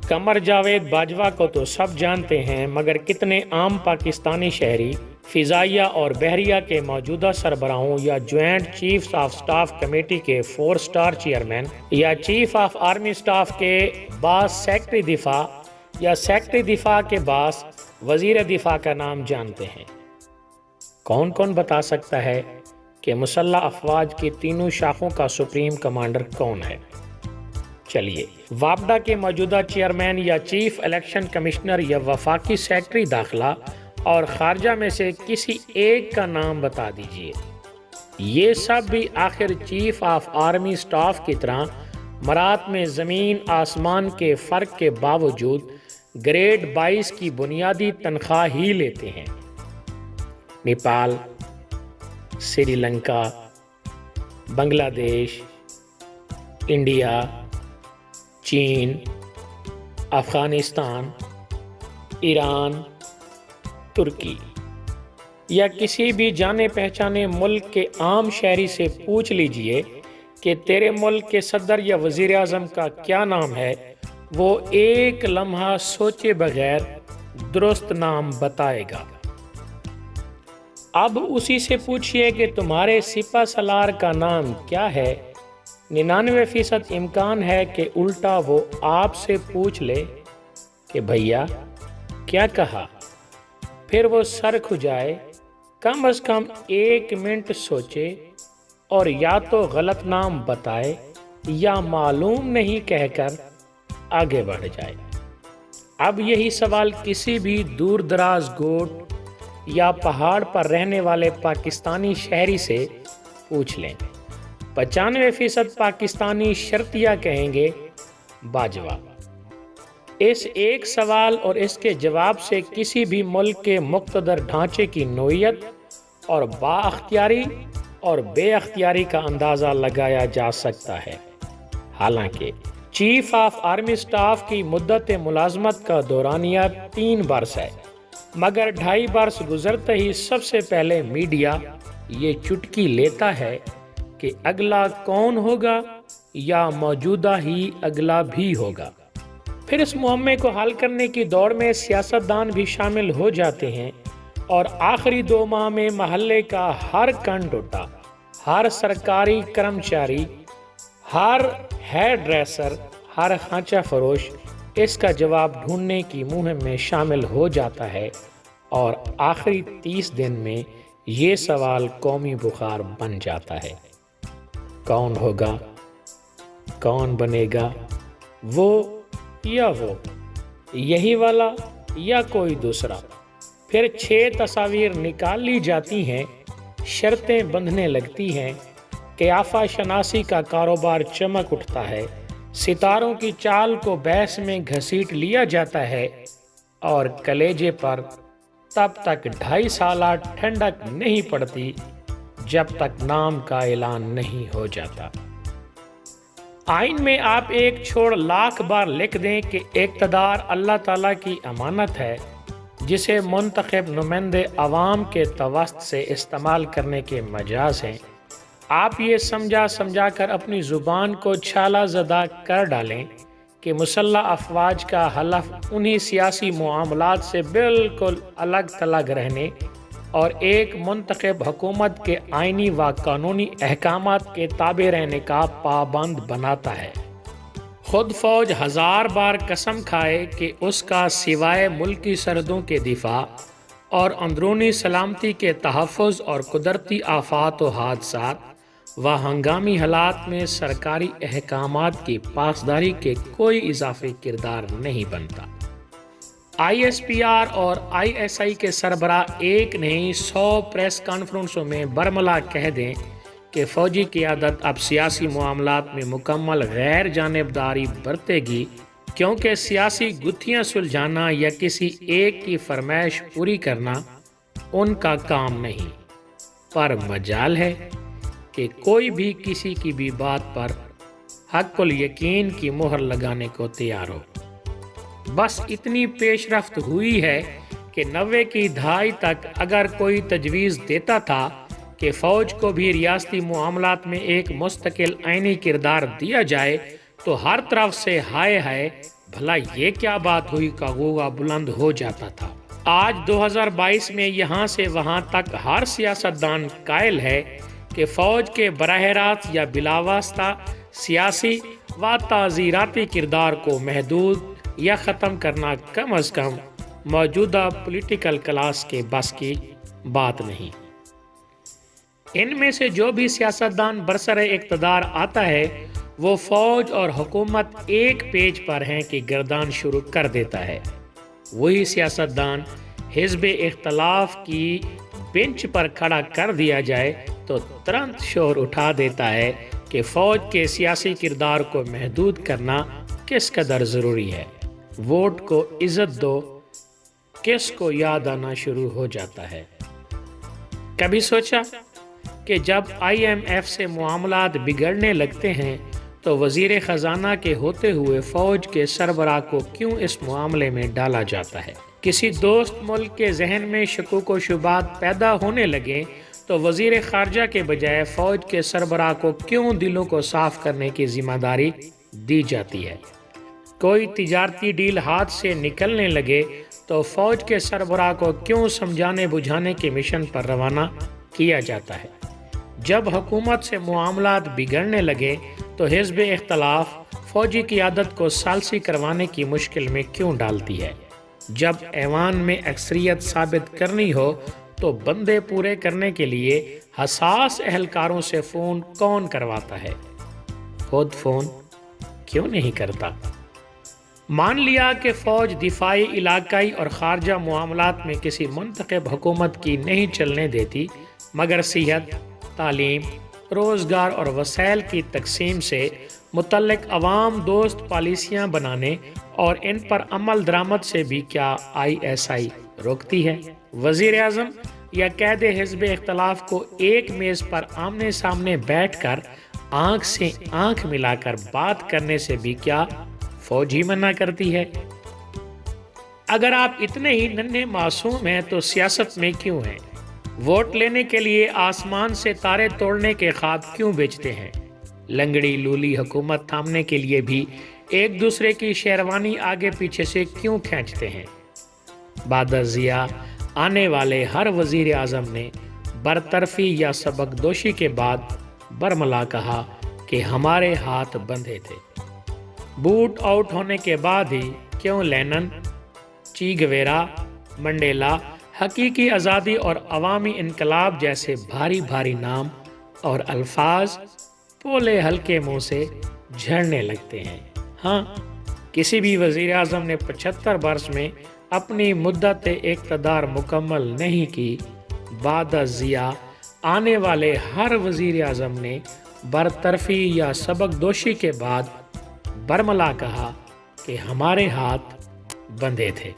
قمر جاوید باجوہ کو تو سب جانتے ہیں، مگر کتنے عام پاکستانی شہری فضائیہ اور بحریہ کے موجودہ سربراہوں یا joint chiefs of staff committee کے 4 سٹار چیئرمین یا چیف آف آرمی سٹاف کے باس سیکرٹری دفاع یا سیکرٹری دفاع کے باس وزیر دفاع کا نام جانتے ہیں؟ کون کون بتا سکتا ہے کہ مسلح افواج کی تینوں شاخوں کا سپریم کمانڈر کون ہے؟ چلیے، وابڈا کے موجودہ چیئرمین یا چیف الیکشن کمشنر یا وفاقی سیکرٹری داخلہ اور خارجہ میں سے کسی ایک کا نام بتا دیجئے۔ یہ سب بھی آخر چیف آف آرمی سٹاف کی طرح مرات میں زمین آسمان کے فرق کے باوجود گریڈ 22 کی بنیادی تنخواہ ہی لیتے ہیں۔ نیپال، سری لنکا، بنگلہ دیش، انڈیا، چین، افغانستان، ایران، ترکی یا کسی بھی جانے پہچانے ملک کے عام شہری سے پوچھ لیجئے کہ تیرے ملک کے صدر یا وزیر اعظم کا کیا نام ہے، وہ ایک لمحہ سوچے بغیر درست نام بتائے گا۔ اب اسی سے پوچھئے کہ تمہارے سپہ سالار کا نام کیا ہے، 99% امکان ہے کہ الٹا وہ آپ سے پوچھ لے کہ بھیا کیا کہا، پھر وہ سر کھجائے، کم از کم 1 منٹ سوچے اور یا تو غلط نام بتائے یا معلوم نہیں کہہ کر آگے بڑھ جائے۔ اب یہی سوال کسی بھی دور دراز گوٹ یا پہاڑ پر رہنے والے پاکستانی شہری سے پوچھ لیں، 95% پاکستانی شرطیہ کہیں گے باجوہ۔ اس ایک سوال اور اس کے جواب سے کسی بھی ملک کے مقتدر ڈھانچے کی نوعیت اور با اختیاری اور بے اختیاری کا اندازہ لگایا جا سکتا ہے۔ حالانکہ چیف آف آرمی سٹاف کی مدت ملازمت کا دورانیہ 3 برس ہے، مگر 2.5 برس گزرتے ہی سب سے پہلے میڈیا یہ چٹکی لیتا ہے کہ اگلا کون ہوگا یا موجودہ ہی اگلا بھی ہوگا۔ پھر اس معمے کو حل کرنے کی دوڑ میں سیاستدان بھی شامل ہو جاتے ہیں اور آخری 2 ماہ میں محلے کا ہر کنڈوٹا، ہر سرکاری کرمچاری، ہر ہیئر ڈریسر، ہر خانچہ فروش اس کا جواب ڈھونڈنے کی مہم میں شامل ہو جاتا ہے اور آخری 30 دن میں یہ سوال قومی بخار بن جاتا ہے۔ کون ہوگا؟ کون بنے گا؟ وہ یا وہ، یہی والا یا کوئی دوسرا؟ پھر 6 تصاویر نکال لی جاتی ہیں، شرطیں بندھنے لگتی ہیں، قیافہ شناسی کا کاروبار چمک اٹھتا ہے، ستاروں کی چال کو بحث میں گھسیٹ لیا جاتا ہے اور کلیجے پر تب تک 2.5 سالہ ٹھنڈک نہیں پڑتی جب تک نام کا اعلان نہیں ہو جاتا۔ آئین میں آپ ایک چھوڑ لاکھ بار لکھ دیں کہ اقتدار اللہ تعالیٰ کی امانت ہے جسے منتخب نمائندے عوام کے توسط سے استعمال کرنے کے مجاز ہیں، آپ یہ سمجھا کر اپنی زبان کو چھالہ زدہ کر ڈالیں کہ مسلح افواج کا حلف انہی سیاسی معاملات سے بالکل الگ تھلگ رہنے اور ایک منتخب حکومت کے آئینی و قانونی احکامات کے تابع رہنے کا پابند بناتا ہے۔ خود فوج 1000 بار قسم کھائے کہ اس کا سوائے ملکی سرحدوں کے دفاع اور اندرونی سلامتی کے تحفظ اور قدرتی آفات و حادثات و ہنگامی حالات میں سرکاری احکامات کی پاسداری کے کوئی اضافی کردار نہیں بنتا۔ آئی ایس پی آر اور آئی ایس آئی کے سربراہ ایک نہیں 100 پریس کانفرنسوں میں برملا کہہ دیں کہ فوجی قیادت اب سیاسی معاملات میں مکمل غیر جانبداری برتے گی، کیونکہ سیاسی گتھیاں سلجھانا یا کسی ایک کی فرمائش پوری کرنا ان کا کام نہیں، پر مجال ہے کہ کوئی بھی کسی کی بھی بات پر حق الیقین کی مہر لگانے کو تیار ہو۔ بس اتنی پیش رفت ہوئی ہے کہ 90 کی دہائی تک اگر کوئی تجویز دیتا تھا کہ فوج کو بھی ریاستی معاملات میں ایک مستقل آئینی کردار دیا جائے تو ہر طرف سے ہائے ہائے بھلا یہ کیا بات ہوئی کا غوغا بلند ہو جاتا تھا۔ آج 2022 میں یہاں سے وہاں تک ہر سیاستدان قائل ہے کہ فوج کے براہ راست یا بلاواسطہ سیاسی و تعزیراتی کردار کو محدود یا ختم کرنا کم از کم موجودہ پولیٹیکل کلاس کے بس کی بات نہیں۔ ان میں سے جو بھی سیاستدان برسر اقتدار آتا ہے وہ فوج اور حکومت ایک پیج پر ہیں کہ گردان شروع کر دیتا ہے۔ وہی سیاستدان حزب اختلاف کی بینچ پر کھڑا کر دیا جائے تو ترنت شور اٹھا دیتا ہے کہ فوج کے سیاسی کردار کو محدود کرنا کس قدر ضروری ہے، ووٹ کو عزت دو کس کو یاد آنا شروع ہو جاتا ہے۔ کبھی سوچا کہ جب IMF سے معاملات بگڑنے لگتے ہیں تو وزیر خزانہ کے ہوتے ہوئے فوج کے سربراہ کو کیوں اس معاملے میں ڈالا جاتا ہے؟ کسی دوست ملک کے ذہن میں شکوک و شبہات پیدا ہونے لگے تو وزیر خارجہ کے بجائے فوج کے سربراہ کو کیوں دلوں کو صاف کرنے کی ذمہ داری دی جاتی ہے؟ کوئی تجارتی ڈیل ہاتھ سے نکلنے لگے تو فوج کے سربراہ کو کیوں سمجھانے بجھانے کے مشن پر روانہ کیا جاتا ہے؟ جب حکومت سے معاملات بگڑنے لگے تو حزب اختلاف فوجی قیادت کو ثالثی کروانے کی مشکل میں کیوں ڈالتی ہے؟ جب ایوان میں اکثریت ثابت کرنی ہو تو بندے پورے کرنے کے لیے حساس اہلکاروں سے فون کون کرواتا ہے؟ خود فون کیوں نہیں کرتا؟ مان لیا کہ فوج دفاعی، علاقائی اور خارجہ معاملات میں کسی منتخب حکومت کی نہیں چلنے دیتی، مگر صحت، تعلیم، روزگار اور وسائل کی تقسیم سے متعلق عوام دوست پالیسیاں بنانے اور ان پر عمل درآمد سے بھی کیا ISI روکتی ہے؟ وزیر اعظم یا قائد حزب اختلاف کو ایک میز پر آمنے سامنے بیٹھ کر آنکھ سے آنکھ ملا کر بات کرنے سے بھی کیا فوج ہی منع کرتی ہے؟ اگر آپ اتنے ہی ننھے معصوم ہیں تو سیاست میں کیوں ہیں؟ ووٹ لینے کے لیے آسمان سے تارے توڑنے کے خواب کیوں بیچتے ہیں؟ لنگڑی لولی حکومت تھامنے کے لیے بھی ایک دوسرے کی شیروانی آگے پیچھے سے کیوں کھینچتے ہیں؟ بعد از ضیاء آنے والے ہر وزیر اعظم نے برطرفی یا سبق دوشی کے بعد برملا کہا کہ ہمارے ہاتھ بندھے تھے۔ بوٹ آؤٹ ہونے کے بعد ہی کیوں لینن، چی گویرا، منڈیلا حقیقی آزادی اور عوامی انقلاب جیسے بھاری بھاری نام اور الفاظ پولے ہلکے منہ سے جھڑنے لگتے ہیں؟ ہاں، کسی بھی وزیر اعظم نے 75 برس میں اپنی مدت اقتدار مکمل نہیں کی۔ بعد از ضیاء آنے والے ہر وزیر اعظم نے برطرفی یا سبق دوشی کے بعد برملا کہا کہ ہمارے ہاتھ بندھے تھے۔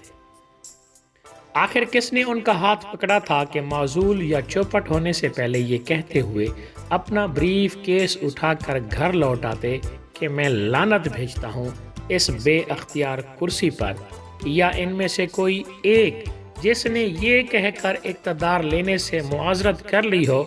آخر کس نے ان کا ہاتھ پکڑا تھا کہ معزول یا چوپٹ ہونے سے پہلے یہ کہتے ہوئے اپنا بریف کیس اٹھا کر گھر لوٹ آتے کہ میں لعنت بھیجتا ہوں اس بے اختیار کرسی پر؟ یا ان میں سے کوئی ایک جس نے یہ کہہ کر اقتدار لینے سے معذرت کر لی ہو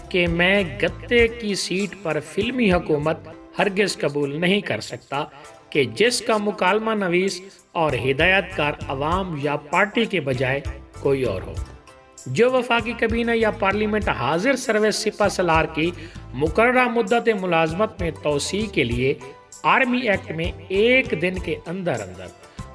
کہ میں گتے کی سیٹ پر فلمی حکومت ہرگز قبول نہیں کر سکتا کہ جس کا مکالمہ نویس اور ہدایت کار عوام یا پارٹی کے بجائے کوئی اور ہو؟ جو وفاقی کابینہ یا پارلیمنٹ حاضر سروس سپہ سالار کی مقررہ مدت ملازمت میں توسیع کے لیے آرمی ایکٹ میں ایک دن کے اندر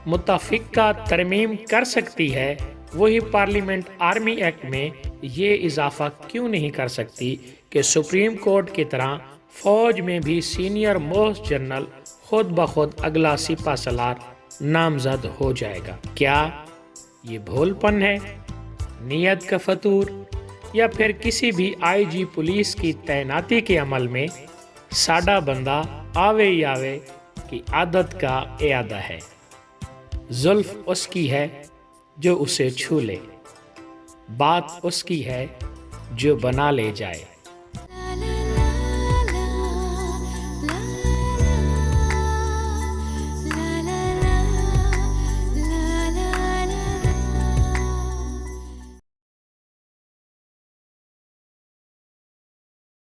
متفقہ ترمیم کر سکتی ہے، وہی پارلیمنٹ آرمی ایکٹ میں یہ اضافہ کیوں نہیں کر سکتی کہ سپریم کورٹ کی طرح فوج میں بھی سینئر موسٹ جنرل خود بخود اگلا سپہ سالار نامزد ہو جائے گا؟ کیا یہ بھول پن ہے، نیت کا فتور، یا پھر کسی بھی IG پولیس کی تعیناتی کے عمل میں سادہ بندہ آوے یاوے کی عادت کا اعادہ ہے؟ زلف اس کی ہے جو اسے چھو لے، بات اس کی ہے جو بنا لے جائے۔